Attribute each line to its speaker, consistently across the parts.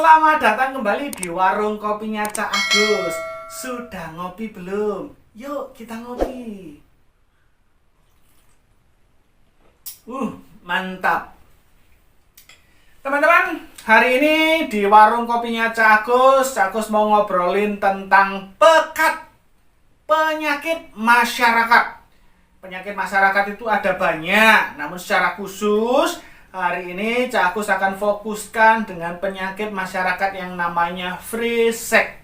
Speaker 1: Selamat datang kembali di warung kopinya Cak Agus. Sudah ngopi belum? Yuk kita ngopi. Mantap. Teman-teman, hari ini di warung kopinya Cak Agus mau ngobrolin tentang penyakit masyarakat. Penyakit masyarakat itu ada banyak, namun secara khusus hari ini Cak Agus akan fokuskan dengan penyakit masyarakat yang namanya free sex.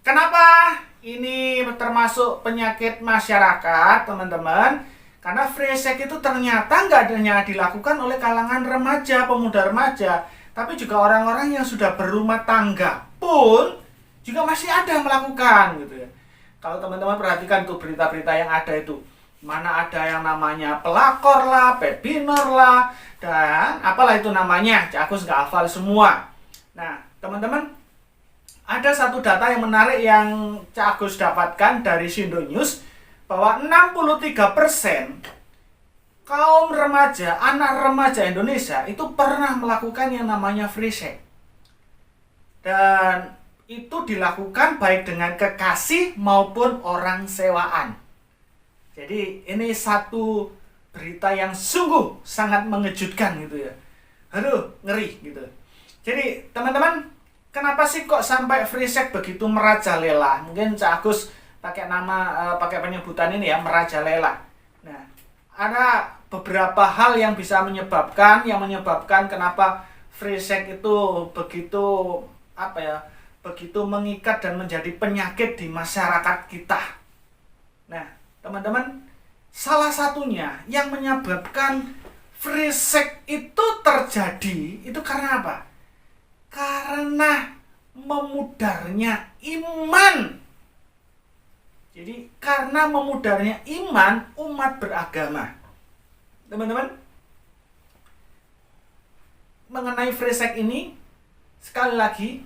Speaker 1: Kenapa ini termasuk penyakit masyarakat, teman-teman? Karena free sex itu ternyata nggak hanya dilakukan oleh kalangan remaja, pemuda remaja, tapi juga orang-orang yang sudah berumah tangga pun juga masih ada yang melakukan gitu ya. Kalau teman-teman perhatikan tuh berita-berita yang ada itu, mana ada yang namanya pelakor lah, pebinor lah, dan apalah itu namanya, Cak Agus nggak hafal semua. Nah, teman-teman, ada satu data yang menarik yang Cak Agus dapatkan dari Sindo News, bahwa 63% kaum remaja, anak remaja Indonesia itu pernah melakukan yang namanya free sex. Dan itu dilakukan baik dengan kekasih maupun orang sewaan. Jadi ini satu berita yang sungguh sangat mengejutkan gitu ya. Aduh, ngeri gitu. Jadi teman-teman, kenapa sih kok sampai free sex begitu merajalela? Mungkin Cak Agus pakai nama, pakai penyebutan ini ya, merajalela. Nah, ada beberapa hal yang bisa menyebabkan kenapa free sex itu begitu begitu mengikat dan menjadi penyakit di masyarakat kita. Nah, teman-teman, salah satunya yang menyebabkan free sex itu terjadi itu karena apa? Karena memudarnya iman. Jadi karena memudarnya iman umat beragama. Teman-teman, mengenai free sex ini sekali lagi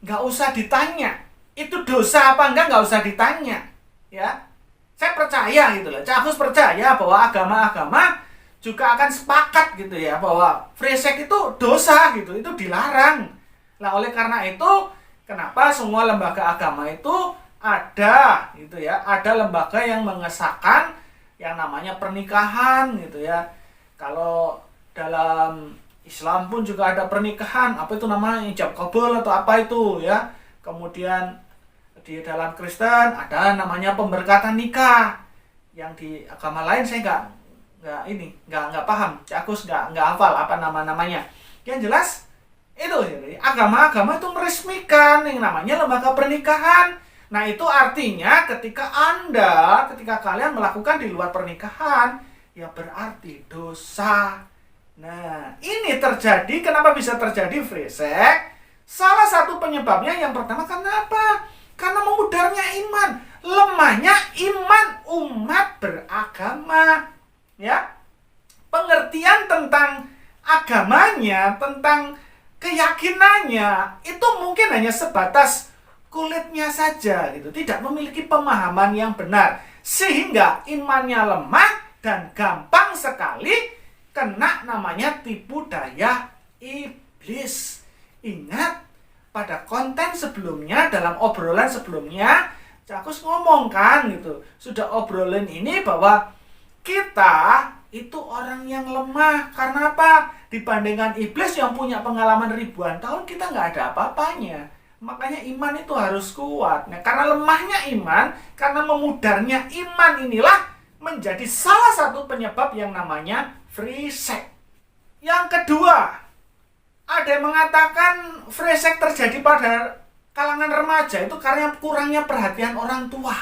Speaker 1: nggak usah ditanya itu dosa apa nggak usah ditanya ya. Saya percaya gitu loh, Cak Agus percaya bahwa agama-agama juga akan sepakat gitu ya, bahwa free sex itu dosa gitu, itu dilarang. Nah, oleh karena itu, kenapa semua lembaga agama itu ada gitu ya, ada lembaga yang mengesahkan yang namanya pernikahan gitu ya. Kalau dalam Islam pun juga ada pernikahan, apa itu namanya, ijab kabul atau apa itu ya. Kemudian di dalam Kristen ada namanya pemberkatan nikah, yang di agama lain saya nggak paham, Cak Agus nggak hafal apa nama-namanya. Yang jelas itu jadi agama-agama itu meresmikan yang namanya lembaga pernikahan. Nah, itu artinya ketika kalian melakukan di luar pernikahan, ya berarti dosa. Nah, ini terjadi, kenapa bisa terjadi free sex? Salah satu penyebabnya yang pertama kenapa? Karena memudarnya iman, lemahnya iman umat beragama. Ya, pengertian tentang agamanya, tentang keyakinannya, itu mungkin hanya sebatas kulitnya saja gitu, tidak memiliki pemahaman yang benar, sehingga imannya lemah dan gampang sekali kena namanya tipu daya iblis. Ingat, pada konten sebelumnya, dalam obrolan sebelumnya, Cak Agus ngomong kan gitu, sudah obrolan ini bahwa kita itu orang yang lemah. Karena apa? Dibandingkan iblis yang punya pengalaman ribuan tahun, kita nggak ada apa-apanya. Makanya iman itu harus kuat. Nah, karena lemahnya iman, karena memudarnya iman inilah menjadi salah satu penyebab yang namanya free sex. Yang kedua, ada yang mengatakan free sex terjadi pada kalangan remaja itu karena kurangnya perhatian orang tua.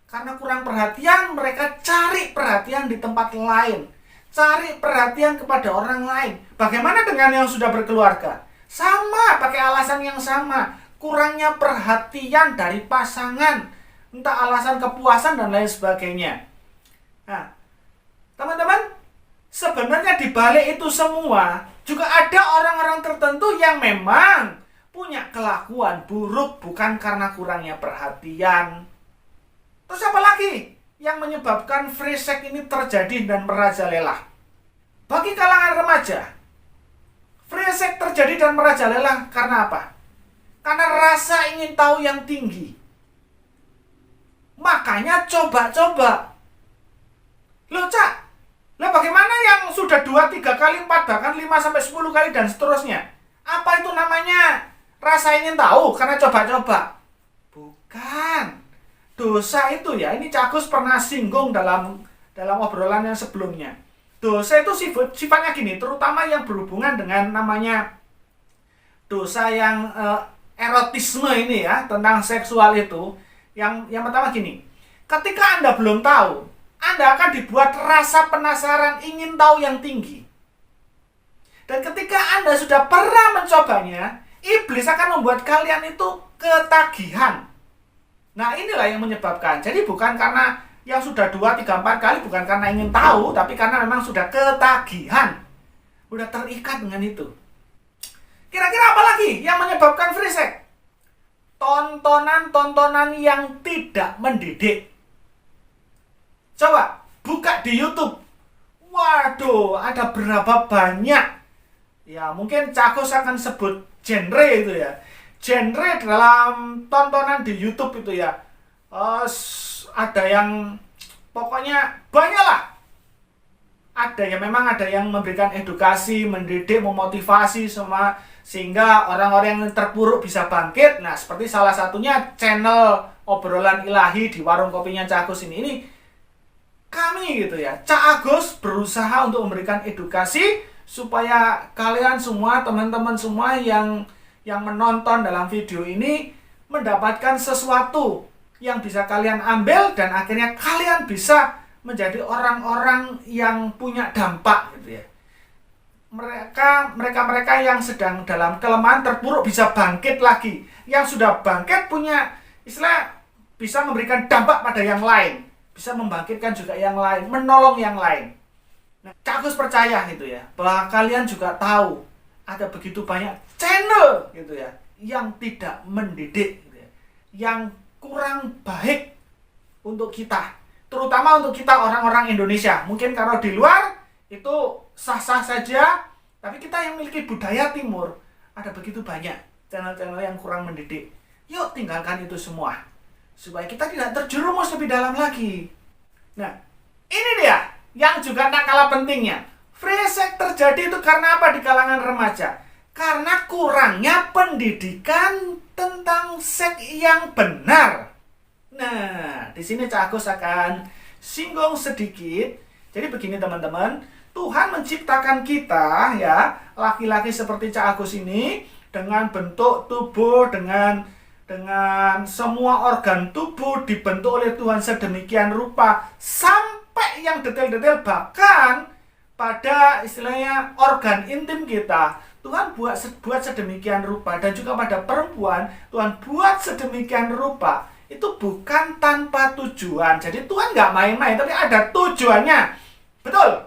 Speaker 1: Karena kurang perhatian, mereka cari perhatian di tempat lain, cari perhatian kepada orang lain. Bagaimana dengan yang sudah berkeluarga? Sama, pakai alasan yang sama. Kurangnya perhatian dari pasangan, entah alasan kepuasan dan lain sebagainya. Nah, teman-teman, sebenarnya di balik itu semua juga ada orang-orang tertentu yang memang punya kelakuan buruk bukan karena kurangnya perhatian. Terus apa lagi yang menyebabkan free sex ini terjadi dan merajalela? Bagi kalangan remaja, Free sex terjadi dan merajalela karena apa? Karena rasa ingin tahu yang tinggi. Makanya coba-coba. Loh, Cak, lah bagaimana yang sudah 2, 3 kali, 4, bahkan 5 sampai 10 kali dan seterusnya? Apa itu namanya rasa ingin tahu karena coba-coba? Bukan. Dosa itu ya, ini Cak Agus pernah singgung dalam obrolan yang sebelumnya. Dosa itu sifatnya gini, terutama yang berhubungan dengan namanya dosa yang erotisme ini ya, tentang seksual itu. Yang pertama gini, ketika Anda belum tahu, Anda akan dibuat rasa penasaran ingin tahu yang tinggi. Dan ketika Anda sudah pernah mencobanya, iblis akan membuat kalian itu ketagihan. Nah, inilah yang menyebabkan. Jadi bukan karena yang sudah 2, 3, 4 kali, bukan karena ingin tahu, tapi karena memang sudah ketagihan. Sudah terikat dengan itu. Kira-kira apa lagi yang menyebabkan free sex? Tontonan-tontonan yang tidak mendidik. Coba buka di YouTube. Waduh, ada berapa banyak. Ya, mungkin Cak Agus akan sebut genre itu ya. Genre dalam tontonan di YouTube itu ya. Ada yang pokoknya banyak lah. Memang ada yang memberikan edukasi, mendidik, memotivasi semua, sehingga orang-orang yang terpuruk bisa bangkit. Nah, seperti salah satunya channel obrolan ilahi di warung kopinya Cak Agus ini kami gitu ya. Cak Agus berusaha untuk memberikan edukasi supaya kalian semua, teman-teman semua yang menonton dalam video ini mendapatkan sesuatu yang bisa kalian ambil dan akhirnya kalian bisa menjadi orang-orang yang punya dampak gitu ya. Mereka yang sedang dalam kelemahan terpuruk bisa bangkit lagi. Yang sudah bangkit punya istilah bisa memberikan dampak pada yang lain, bisa membangkitkan juga yang lain, menolong yang lain. Nah, Cak Agus percaya gitu ya, bahwa kalian juga tahu ada begitu banyak channel gitu ya yang tidak mendidik gitu ya, yang kurang baik untuk kita, terutama untuk kita orang-orang Indonesia. Mungkin kalau di luar itu sah-sah saja, tapi kita yang memiliki budaya timur ada begitu banyak channel-channel yang kurang mendidik. Yuk tinggalkan itu semua supaya kita tidak terjerumus lebih dalam lagi. Nah, ini dia yang juga tak kalah pentingnya. Free sex terjadi itu karena apa di kalangan remaja? Karena kurangnya pendidikan tentang seks yang benar. Nah, di sini Cak Agus akan singgung sedikit. Jadi begini teman-teman, Tuhan menciptakan kita ya, laki-laki seperti Cak Agus ini dengan bentuk tubuh, dengan semua organ tubuh dibentuk oleh Tuhan sedemikian rupa, sampai yang detail-detail, bahkan pada istilahnya organ intim kita Tuhan buat sedemikian rupa. Dan juga pada perempuan Tuhan buat sedemikian rupa. Itu bukan tanpa tujuan. Jadi Tuhan nggak main-main, tapi ada tujuannya. Betul.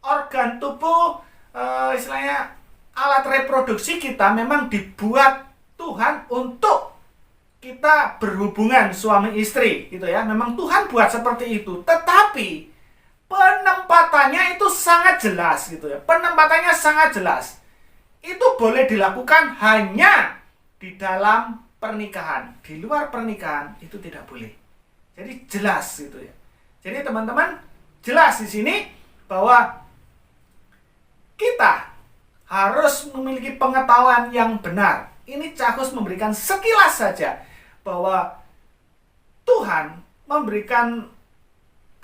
Speaker 1: Organ tubuh, istilahnya alat reproduksi kita memang dibuat Tuhan untuk kita berhubungan suami istri gitu ya. Memang Tuhan buat seperti itu. Tetapi penempatannya itu sangat jelas gitu ya. Penempatannya sangat jelas. Itu boleh dilakukan hanya di dalam pernikahan. Di luar pernikahan itu tidak boleh. Jadi jelas gitu ya. Jadi teman-teman, jelas di sini bahwa kita harus memiliki pengetahuan yang benar. Ini Cak Agus memberikan sekilas saja bahwa Tuhan memberikan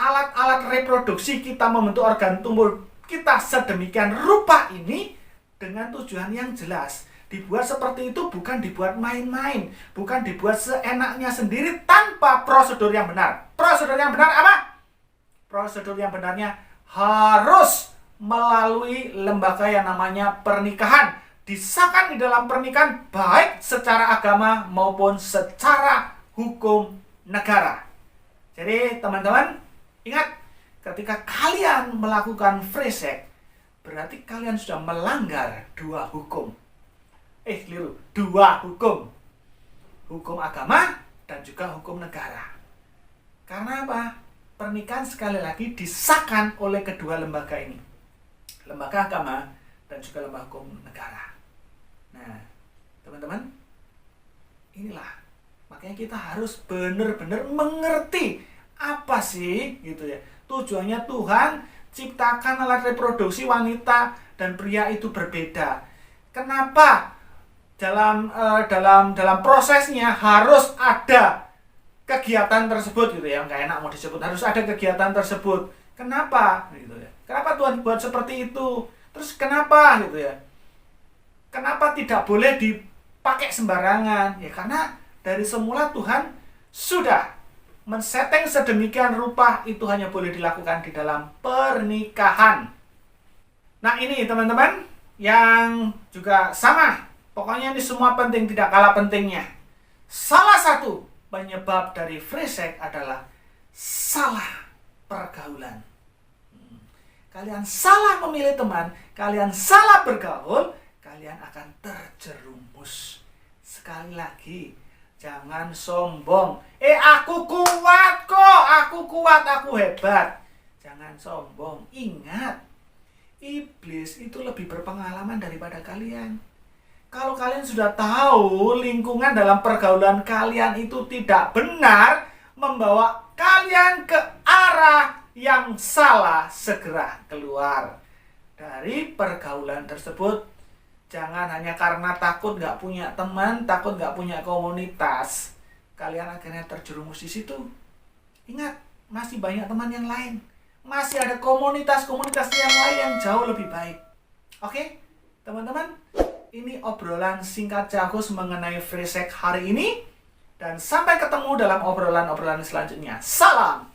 Speaker 1: alat-alat reproduksi kita, membentuk organ tubuh kita sedemikian rupa ini dengan tujuan yang jelas. Dibuat seperti itu bukan dibuat main-main, bukan dibuat seenaknya sendiri tanpa prosedur yang benar. Prosedur yang benar apa? Prosedur yang benarnya harus melalui lembaga yang namanya pernikahan, disahkan di dalam pernikahan baik secara agama maupun secara hukum negara. Jadi teman-teman, ingat, ketika kalian melakukan free sex, berarti kalian sudah melanggar dua hukum. Dua hukum. Hukum agama dan juga hukum negara. Karena apa? Pernikahan sekali lagi disahkan oleh kedua lembaga ini. Lembaga agama dan juga lembaga hukum negara. Nah, teman-teman, inilah makanya kita harus benar-benar mengerti apa sih gitu ya. Tujuannya Tuhan ciptakan alat reproduksi wanita dan pria itu berbeda. Kenapa dalam prosesnya harus ada kegiatan tersebut gitu ya? Nggak enak mau disebut, harus ada kegiatan tersebut. Kenapa gitu ya? Kenapa Tuhan buat seperti itu? Terus kenapa gitu ya? Kenapa tidak boleh dipakai sembarangan? Ya karena dari semula Tuhan sudah men-setting sedemikian rupa itu hanya boleh dilakukan di dalam pernikahan. Nah ini teman-teman yang juga sama. Pokoknya ini semua penting, tidak kalah pentingnya. Salah satu penyebab dari free sex adalah salah pergaulan. Kalian salah memilih teman, kalian salah bergaul, kalian akan terjerumus. Sekali lagi, jangan sombong. Aku kuat kok, aku kuat, aku hebat. Jangan sombong. Ingat, iblis itu lebih berpengalaman daripada kalian. Kalau kalian sudah tahu lingkungan dalam pergaulan kalian itu tidak benar, membawa kalian ke arah yang salah, segera keluar dari pergaulan tersebut. Jangan hanya karena takut nggak punya teman, takut nggak punya komunitas, kalian akhirnya terjerumus di situ. Ingat, masih banyak teman yang lain. Masih ada komunitas-komunitas yang lain yang jauh lebih baik. Oke, teman-teman, ini obrolan singkat Cakus mengenai free sex hari ini. Dan sampai ketemu dalam obrolan-obrolan selanjutnya. Salam!